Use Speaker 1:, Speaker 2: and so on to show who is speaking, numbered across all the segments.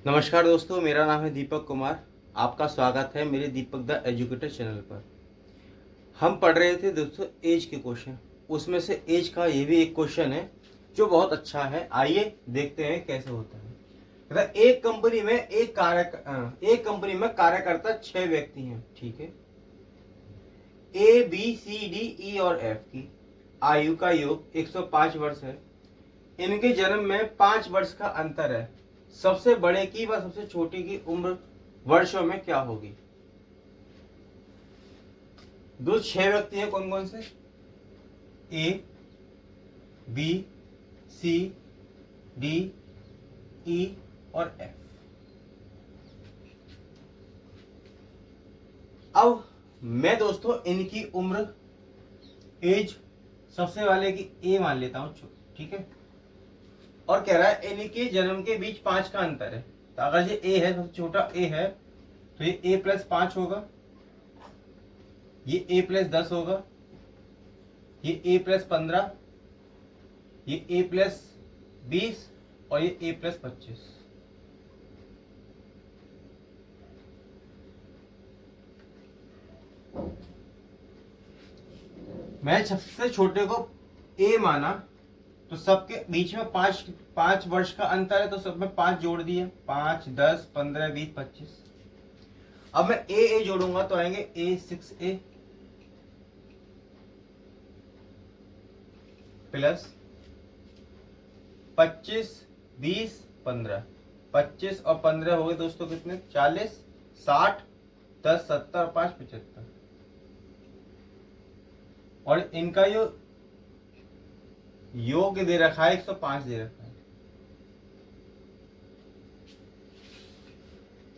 Speaker 1: नमस्कार दोस्तों, मेरा नाम है दीपक कुमार। आपका स्वागत है मेरे दीपक द एजुकेटर चैनल पर। हम पढ़ रहे थे दोस्तों एज के क्वेश्चन। उसमें से एज का ये भी एक क्वेश्चन है जो बहुत अच्छा है। आइए देखते हैं कैसे होता है। मतलब एक कंपनी में कार्यकर्ता 6 व्यक्ति हैं, ठीक है। A B C D E और एफ की आयु का योग 105 वर्ष है। इनके जन्म में 5 वर्ष का अंतर है। सबसे बड़े की व सबसे छोटे की उम्र वर्षों में क्या होगी? दो 6 व्यक्ति हैं, कौन कौन से? A B C D E और एफ। अब मैं दोस्तों इनकी उम्र, एज सबसे वाले की ए मान लेता हूं, ठीक है। और कह रहा है इनके जन्म के बीच 5 का अंतर है। तो अगर ये ए है, सबसे छोटा ए है, तो ये ए प्लस 5 होगा, ये ए प्लस 10 होगा, ये ए प्लस 15, ये ए प्लस 20 और ये ए प्लस 25। मैं सबसे छोटे को ए माना, तो सबके बीच में 5 वर्ष का अंतर है, तो सब में 5 जोड़ दिए। 5, 10, 15, 20, 25। अब मैं ए जोड़ूंगा तो आएंगे A6A प्लस 25, 20, 15। 25 और 15 हो गए दोस्तों कितने? 40, 60, 10, 70, 5, 75। और इनका जो योग दे रखा है 105 दे रखा है।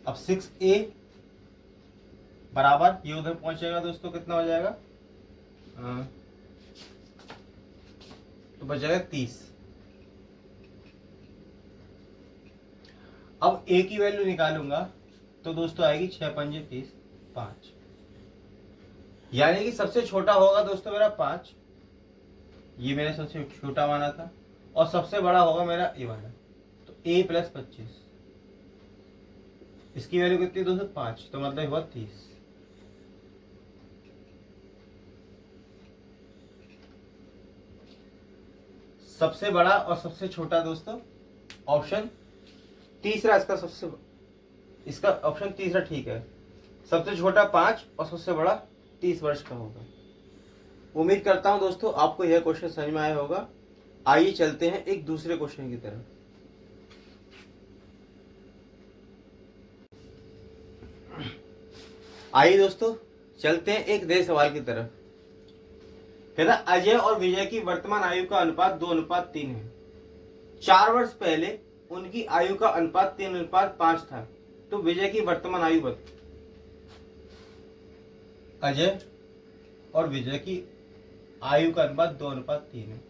Speaker 1: अब 6A बराबर ये उधर पहुंचेगा दोस्तों, कितना हो जाएगा? तो बचेगा 30। अब ए की वैल्यू निकालूंगा तो दोस्तों आएगी 6 पंजे 30, 5। यानी कि सबसे छोटा होगा दोस्तों मेरा 5, ये मैंने सबसे छोटा माना था, और सबसे बड़ा होगा मेरा ए वाला, तो ए प्लस 25। इसकी वैल्यू कितनी दोस्तों? 5, तो मतलब हुआ 30। सबसे बड़ा और सबसे छोटा दोस्तों ऑप्शन तीसरा, इसका ऑप्शन तीसरा ठीक है। सबसे छोटा 5 और सबसे बड़ा 30 वर्ष का होगा। उम्मीद करता हूं दोस्तों आपको यह क्वेश्चन समझ में आया होगा। आइए चलते हैं एक दूसरे क्वेश्चन की तरफ। आइए दोस्तों चलते हैं एक नए सवाल की तरफ। कहता अजय और विजय की वर्तमान आयु का अनुपात 2:3 है। 4 वर्ष पहले उनकी आयु का अनुपात 3:5 था। तो विजय की वर्तमान आयु बता। अजय और विजय की आयु का अनुपात 2:3 है।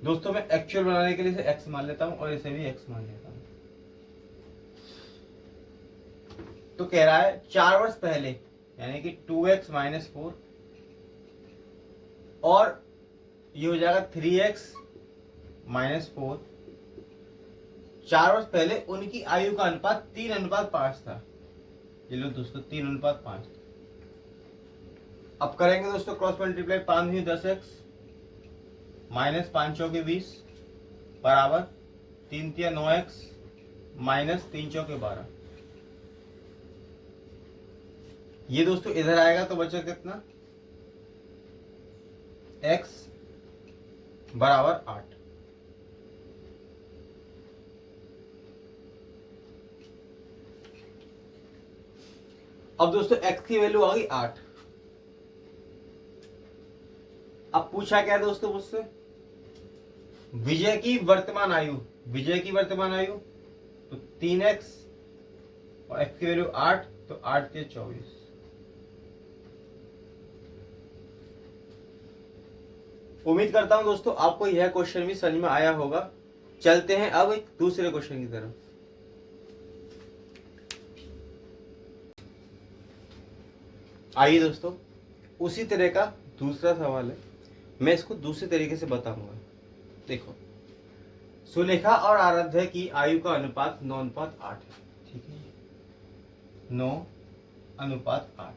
Speaker 1: दोस्तों मैं एक्चुअल बनाने के लिए इसे x मान लेता हूं और इसे भी x मान लेता हूं। तो कह रहा है 4 वर्ष पहले, यानी कि 2x - 4, और ये हो जाएगा 3x - 4। 4 वर्ष पहले उनकी आयु का अनुपात 3:5 था। ये लो दोस्तों 3:5। अब करेंगे दोस्तों क्रॉस मल्टीप्लाई। 5 × 10x - 5 × 20 बराबर 3 × 9x - 3 × 12। ये दोस्तों इधर आएगा तो बचा कितना? x बराबर 8। अब दोस्तों x की वैल्यू आ गई 8। अब पूछा क्या दोस्तों मुझसे? विजय की वर्तमान आयु। विजय की वर्तमान आयु तो 3x और x की वैल्यू 8, तो 8 × 24। उम्मीद करता हूं दोस्तों आपको यह क्वेश्चन भी समझ में आया होगा। चलते हैं अब एक दूसरे क्वेश्चन की तरफ। आइए दोस्तों उसी तरह का दूसरा सवाल है, मैं इसको दूसरे तरीके से बताऊंगा। देखो सुलेखा और आराध्या की आयु का अनुपात 9:8 है। ठीक है, 9:8।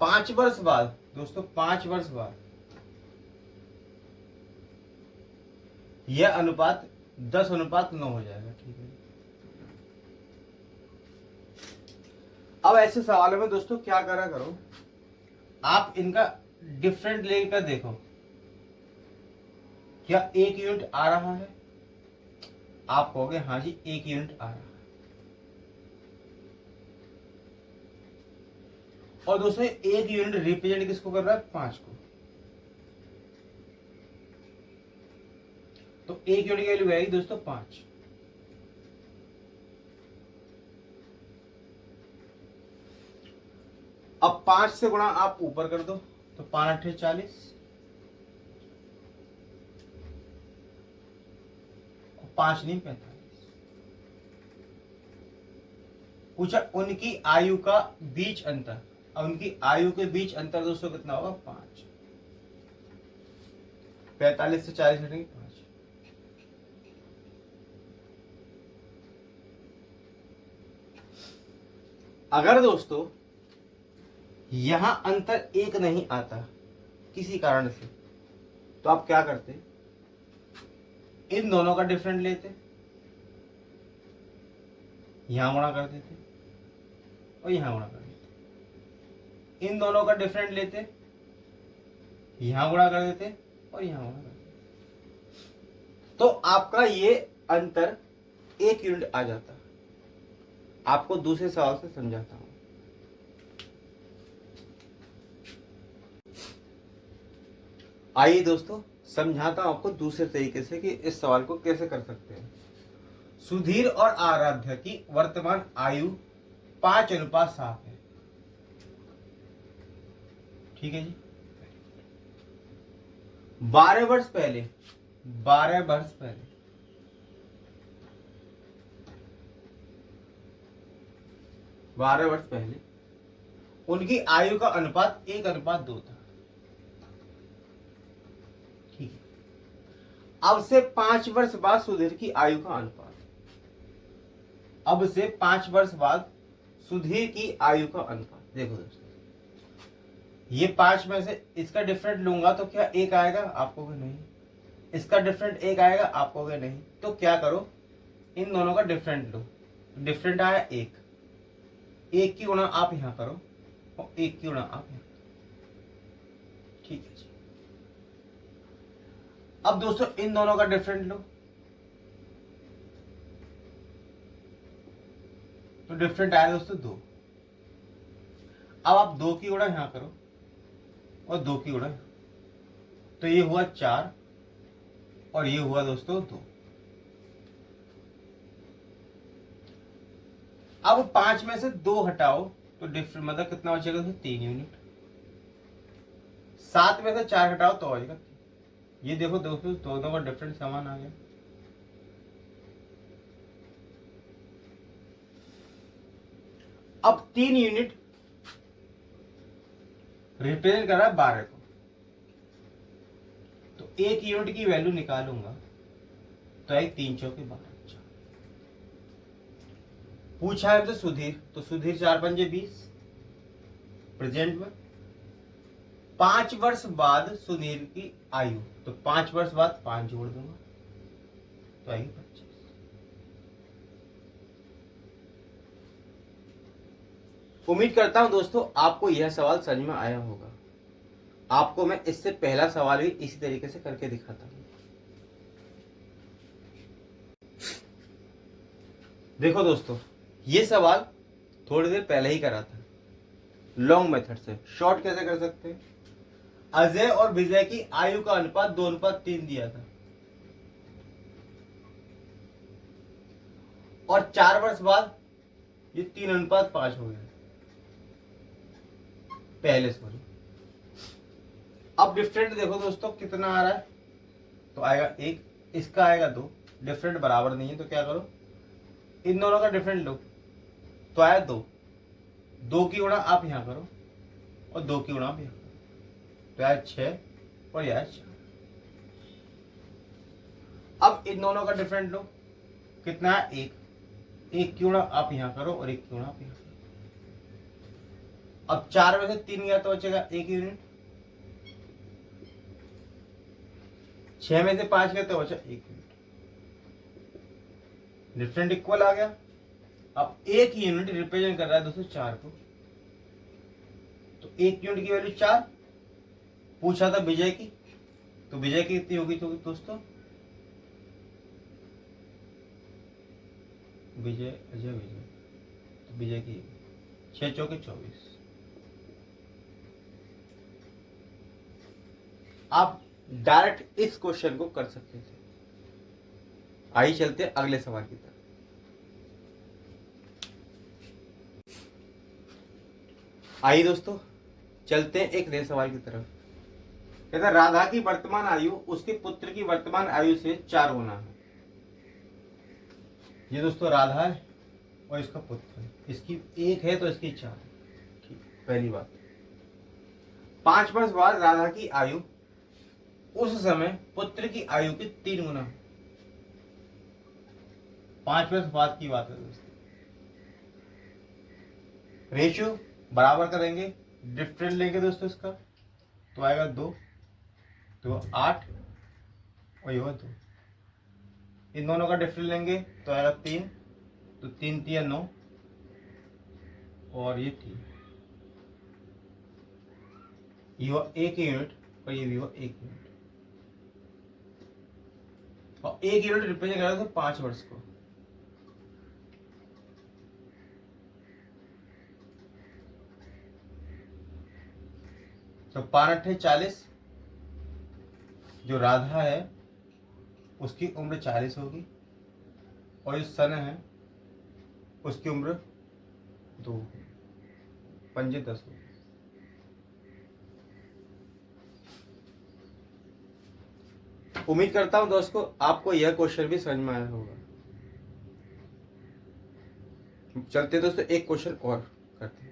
Speaker 1: 5 वर्ष बाद दोस्तों, 5 वर्ष बाद यह अनुपात 10:9 हो जाएगा। ठीक है, अब ऐसे सवालों में दोस्तों क्या करा करो, आप इनका डिफरेंट लेकर देखो, क्या 1 यूनिट आ रहा है? आप कहोगे हाँ जी 1 यूनिट आ रहा है। और दोस्तों 1 यूनिट रिप्रेजेंट किसको कर रहा है? 5 को। तो 1 यूनिट की वैल्यू आएगी दोस्तों 5। अब 5 से गुणा आप ऊपर कर दो, तो 5×8 = 40, 5 नहीं 45। पूछा उनकी आयु का बीच अंतर, अब उनकी आयु के बीच अंतर दोस्तों कितना होगा? 5। 45 से 40 हटेंगे 5। अगर दोस्तों यहां अंतर 1 नहीं आता किसी कारण से, तो आप क्या करते? इन दोनों का डिफरेंट लेते, यहां गुणा कर देते और यहां गुणा कर देते। इन दोनों का डिफरेंट लेते, यहां गुणा कर देते और यहां गुणा कर देते। तो आपका ये अंतर 1 यूनिट आ जाता। आपको दूसरे सवाल से समझाता हूं। आइए दोस्तों समझाता हूं आपको दूसरे तरीके से कि इस सवाल को कैसे कर सकते हैं। सुधीर और आराध्या की वर्तमान आयु 5:7 है। ठीक है जी, 12 वर्ष पहले 12 वर्ष पहले उनकी आयु का अनुपात 1:2 था। ठीक है, अब से 5 वर्ष बाद सुधीर की आयु का अनुपात, अब से 5 वर्ष बाद सुधीर की आयु का अनुपात। देखो दोस्तों, ये 5 में से इसका डिफरेंट लूंगा तो क्या 1 आएगा? आप कहोगे नहीं। इसका डिफरेंट 1 आएगा? आप कहोगे नहीं। तो क्या करो, इन दोनों का डिफरेंट लो। डिफरेंट आया 1, 1 की गुणा आप यहां करो और 1 की गुणा आप यहां करो। ठीक है जी, अब दोस्तों इन दोनों का डिफरेंट लो, तो डिफरेंट आया दोस्तों 2। अब आप 2 की गुणा यहां करो और 2 की गुणा, तो ये हुआ 4 और ये हुआ दोस्तों 2। अब 5 में से 2 हटाओ तो डिफरेंट मतलब कितना बचेगा? 3 यूनिट। 7 में से 4 हटाओ तो बचेगा। ये देखो दोस्तों दोनों का डिफरेंट समान आ गया। अब 3 यूनिट रिप्रेजेंट कर रहा है 12 को, तो 1 यूनिट की वैल्यू निकालूंगा तो एक 3 चौके 12। पूछा है तो सुधीर, तो सुधीर 4×5 = 20 प्रेजेंट में। 5 वर्ष बाद सुधीर की आयु, तो 5 वर्ष बाद 5 जोड़ दूंगा तो आएगी 25। उम्मीद करता हूं दोस्तों आपको यह सवाल समझ में आया होगा। आपको मैं इससे पहला सवाल भी इसी तरीके से करके दिखाता हूं। देखो दोस्तों, ये सवाल थोड़ी देर पहले ही करा था लॉन्ग मेथड से। शॉर्ट कैसे कर सकते हैं? अजय और विजय की आयु का अनुपात 2:3 दिया था और 4 वर्ष बाद ये 3:5 हो गया पहले से। अब डिफरेंट देखो दोस्तों कितना आ रहा है, तो आएगा 1, इसका आएगा 2। डिफरेंट बराबर नहीं है तो क्या करो, इन दोनों का डिफरेंट लो, तो आया 2। 2 की गुणा आप यहां करो और 2 की गुणा आप यहां करो, तो आया 6 और यह 4। अब इन दोनों का डिफरेंट लो, कितना है? एक क्यों ना आप यहाँ करो और एक क्यों ना आप यहाँ करो। अब 4 में से 3 गया तो बचेगा 1 यूनिट, 6 में से 5 गया तो बचा 1 यूनिट, डिफरेंट इक्वल आ गया। अब 1 यूनिट रिप्रेजेंट कर रहा है दोस्तों 4 को, तो 1 यूनिट की वैल्यू 4। पूछा था विजय की, तो विजय की कितनी होगी तो दोस्तों? विजय अजय विजय, तो विजय की 6 चौके 24। आप डायरेक्ट इस क्वेश्चन को कर सकते थे। आइए चलते हैं अगले सवाल की तरफ। आइए दोस्तों चलते हैं एक नए सवाल की तरफ। कहता है राधा की वर्तमान आयु उसके पुत्र की वर्तमान आयु से 4 गुना है। ये दोस्तों राधा है और इसका पुत्र है, इसकी 1 है तो इसकी 4। ठीक, पहली बात। 5 वर्ष बाद राधा की आयु उस समय पुत्र की आयु के 3 गुना है। 5 वर्ष बाद की बात है दोस्तों। रेशियो बराबर करेंगे, डिफरेंट लेंगे दोस्तों इसका, तो आएगा 2, तो 8 और ये 2। इन दोनों का डिफरेंट लेंगे तो आएगा 3, तो 3 3 9 और ये 3। ये हुआ 1 यूनिट और ये भी हुआ 1 यूनिट। और 1 यूनिट रिप्रेजेंट कर रहा था 5 वर्ष को। तो 5 8 40, जो राधा है उसकी उम्र 40 होगी और जो सन है उसकी उम्र 2, 5 10 होगी। उम्मीद करता हूं दोस्तों आपको यह क्वेश्चन भी समझ में आया होगा। चलते दोस्तों एक क्वेश्चन और करते हैं।